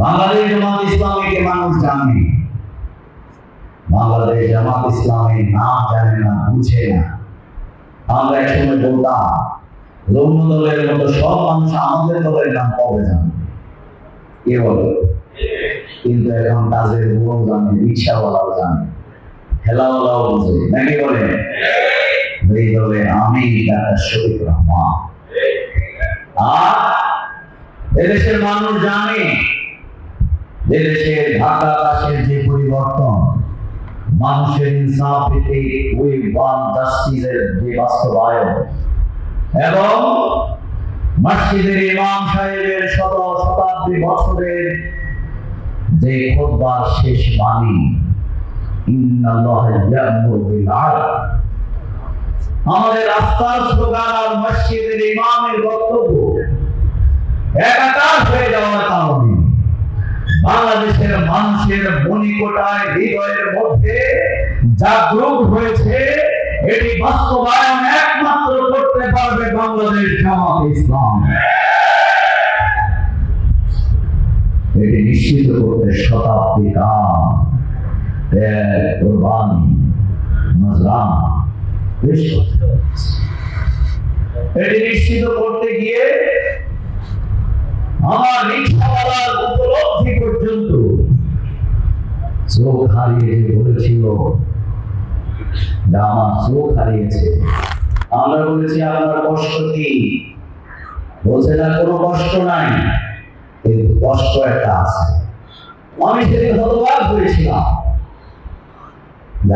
বাংলাদেশ জামাত ইসলামীকে মানুষ জানে, বাংলাদেশ জামাত ইসলামীর নাম জানে না, বুঝে না। আমরা একসময় বলতাম রৌন দলের মতো সব মানুষ আমাদের দলের নাম কবে জানে, কে বলে? কিন্তু এখন কাজের বুড়ো জানে, রিক্সাওয়ালাও জানে, খেলাওয়ালাও বুঝে, নাকি বলে? এই দলে আমি ডাক্তার শফিক রহমান। আর এদেশের মানুষ জানে এদেশের ঢাকা আকাশের যে পরিবর্তন, মানুষের ইনসাফ পেতে ওই ওয়ান জাস্টিসের যে বাস্তবায়ন, এবং মসজিদের ইমাম সাহেবের শতাব্দী বছরের যে খুতবার শেষ বাণী, ইন্নাল্লাহা ইয়া'মুরু বিল আদল, আমাদের রাস্তার স্লোগান আর মসজিদের ইমামের বক্তব্য একাকার হয়ে যাওয়ার কারণে বাংলাদেশের মানুষের মনিকোটায় হৃদয়ের মধ্যে জাগরুক হয়েছে। এটি বাস্তবায়ন একমাত্র করতে পারবে বাংলাদেশ জামাত ইসলাম। এটি নিশ্চিত করতে শতাব্দী কাল কোরবানি নজরানা এটি নিশ্চিত করতে গিয়ে আমার রিক্সাওয়ালার উপলব্ধি পর্যন্ত চোখ হারিয়ে বলেছিল, আমার চোখ হারিয়েছে। আমরা বলেছি আপনার কষ্ট কি? বলছে না কোনো কষ্ট নাই, কিন্তু কষ্ট একটা আছে। আমি সেদিন হতবাক হয়েছিলাম,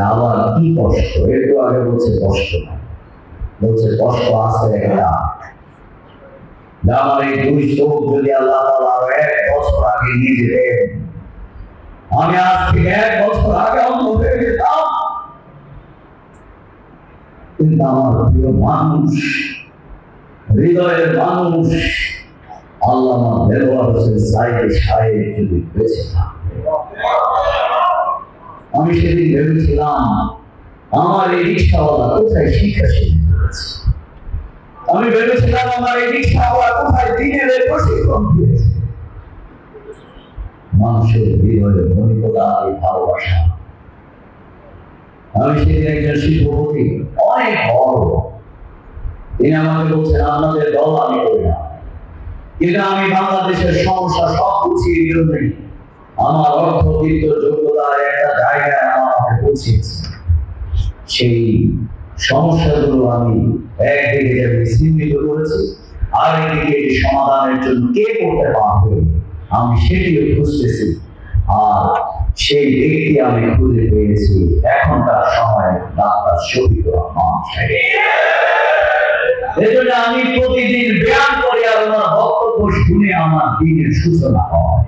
আবার কি কষ্ট? একটু আগে বলছে কষ্ট নাই, বলছে কষ্ট আছে একটা। আমার এই দুই চোখ যদি আল্লাহ তাআলা আরো 1 বছর আগে নিয়ে যেতেন, আমি আজ থেকে 1 বছর আগে অন্ধ হয়ে যেতাম। কিন্তু আমার প্রিয় মানুষ, হৃদয়ের মানুষ আল্লামা দেলোয়ার হোসেন সাইদি সাহেব যদি বেঁচে থাকতেন, আমি সেদিন ভেবেছিলাম আমার এই রিক্সাওয়ালা কোথায় শিক্ষা শিখতে পেরেছে। আমি ভেবেছিলাম আমার এই রিক্সাওয়ালা কোথায় দিনের প্রশিক্ষণ পেয়েছে। মানুষের হৃদয়ে মনিকতা এই ভালোবাসা। আমি সেদিন একজন শিল্পপতি, অনেক বড়, তিনি আমাকে বলছেন আপনাদের দল আমি করি না, কিন্তু আমি বাংলাদেশের সমস্যা সব বুঝিয়ে জন্যই আমার অর্থবিত্ত যোগ্যতার একটা জায়গায় আমাকে পৌঁছেছে। সেই সমস্যাগুলো আমি একদিকে চিহ্নিত করেছি, আর একদিকে এটি সমাধানের জন্য কে করতে পারবে আমি সেটিও খুঁজতেছি। আর সেই ব্যক্তি আমি খুঁজে পেয়েছি এখনকার সময় ডাক্তার শফিক রহমান সাহেব। এজন্য আমি প্রতিদিন ব্যায়াম করি আর ওনার বক্তব্য শুনে আমার দিনের সূচনা হয়।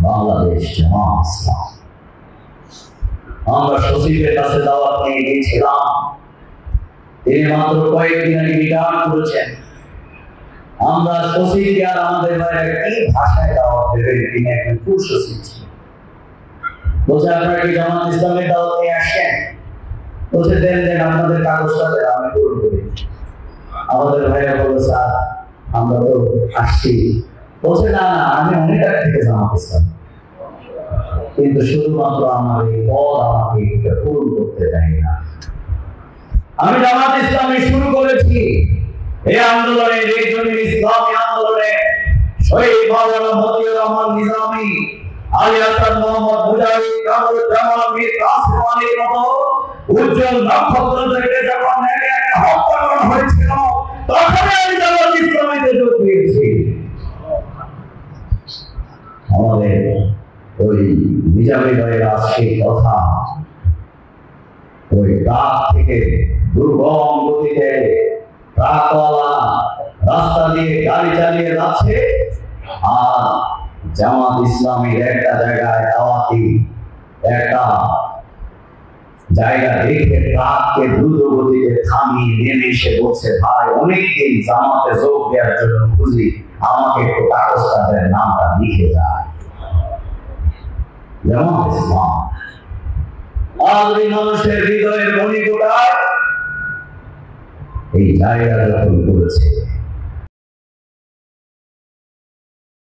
বাংলাদেশ জামাত ইসলাম, আমরা সচিবের কাছে দাওয়াত নিয়ে গিয়েছিলাম, তিনি মাত্র কয়েকদিন আগে রিটার্ন করেছেন। আমরা সচিবকে আর আমাদের বাইরে কি ভাষায় দাওয়াত দেবেন, তিনি একজন পুরুষ সচিব ছিলেন। বলছে আপনারা কি জামাত ইসলামের দাওয়াত নিয়ে আসেন? বলছে দেন দেন, আপনাদের কাগজটা দেন, আমি পূরণ করি। আমাদের ভাইরা বলছে স্যার আমরা তো আসছি। বলছে না না, আমি অনেক আগে থেকে জামাত ইসলাম, কিন্তু শুধুমাত্র আমার এই পদ আমাকে এটা পূরণ করতে দেয় না। আমি জামাত ইসলামী শুরু করেছি এই আন্দোলনে, এই জমির ইসলামী আন্দোলনে শহীদ মাওলানা মতিউর রহমান নিজামী, আলী হাসান মোহাম্মদ মুজাহিদ, কামরুজ্জামান মীর কাসেম আলীর মতো উজ্জ্বল নক্ষত্রদেরকে যখন একে একে হত্যা করা হয়েছিল, তখন আমি জামাত ইসলামীতে যোগ দিয়েছি। আমাদের ওই নিজামী ভাইয়ের সেই কথা, ওই ট্রাক থেকে দুর্গম গতিতে ট্রাকওয়ালা রাস্তা দিয়ে গাড়ি চালিয়ে যাচ্ছে, আর জামাত ইসলামীর একটা জায়গায় দাওয়াতি একটা জায়গা দেখে ট্রাককে দ্রুত গতিতে থামিয়ে নেমে এসে বলছে, ভাই অনেকদিন জামাতে যোগ দেওয়ার জন্য খুঁজি, আমাকে একটু কাগজটা দেন, নামটা লিখে যায়। জামাত ইসলাম আজ মানুষের হৃদয়ের মণিকোটায় এই জায়গা দখল করেছে।